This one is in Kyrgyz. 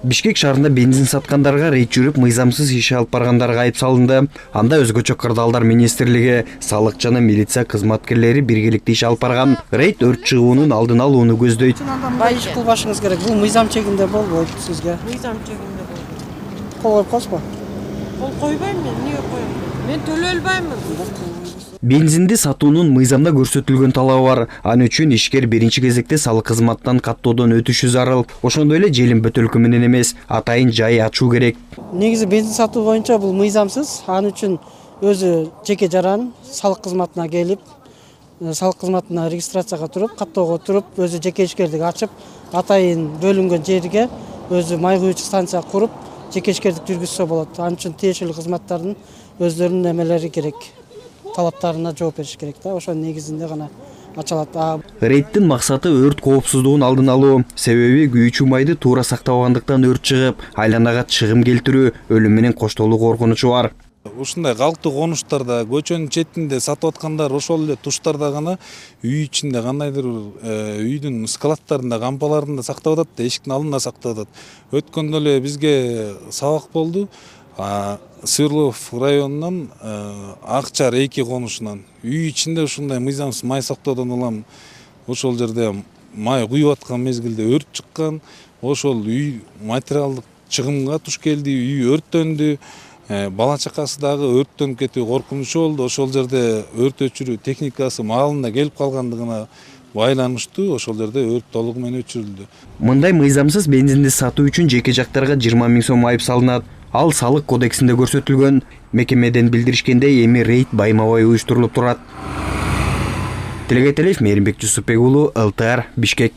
Бишкек шаарында бензин саткандарга рейд жүрүп, мыйзамсыз иш алып баргандарга айып салынды. Анда өзгөчө кырдаалдар министрлиги, салык жана милиция кызматкерлери биргеликте иш алып барган. Рейд өрт чыгуунун алдын алууну көздөйт. Бай иш кылбашыңыз керек. Бул мыйзам чегинде болбойт сизге. Мыйзам чегинде болбойт. Кол коюп коесузбу? Кол койбойм мен, эмнеге коем? Мен төлөй албаймын. Бензинди сатуунун мыйзамда көрсөтүлгөн талабы бар. Аны үчүн ишкер биринчи кезекте салык кызматтан каттоодон өтүшү зарыл. Ошондой эле желим бөтөлкү менен эмес, атайын жай ачуу керек. Негизи бензин сатуу боюнча бул мыйзамсыз. Аны үчүн өзү жеке жаран салык кызматына келип, салык кызматына регистрацияга туруп, каттоого туруп, өзү жеке ишкердик ачып, атайын бөлүнгөн жерге өзү май куюучу станция куруп, жеке ишкердик жүргүзсө болот. Аны үчүн тиешелүү кызматтардын өздөрүнүн эмелери керек. Талаптарына жооп бериш керек да, ошонун негизинде гана ачылат. Рейдтин максаты өрт коопсуздугун алдын алуу. Себеби күйүүчү майды туура сактабагандыктан өрт чыгып, айланага чыгым келтирүү, өлүм менен коштолуу коркунучу бар. Ушундай калктуу конуштарда, көчөнүн четинде сатып аткандар ошол эле туштарда гана үй ичинде кандайдыр үйдүн складтарында, кампаларында сактап атат да, эшиктин алдында сактап атат. Өткөндө эле бизге сабак болду. Сырлов районунан Акчар 2 конушунан үй ичинде ушундай мыйзамсыз май сактоодон улам ошол жерде май куюп аткан мезгилде өрт чыккан. Ошол үй материалдык чыгымга туш келди, үй өрттөндү. Бала чакасы дагы өрттөнүп кетүү коркунучу болду. Ошол жерде өрт өчүрүү техникасы маалында келип калгандыгына байланыштуу ошол жерде өрт толугу менен өчүрүлдү. Мындай мыйзамсыз бензинди сатуу үчүн жеке жактарга 20 000 сом айып салынат. Ал салык кодексинде көрсөтүлгөн. Мекемеден билдиришкендей, эми рейд байма-бай уюштурулуп турат. Телегетелев Мээринбек Жусупбек уулу, ЛТР, Бишкек.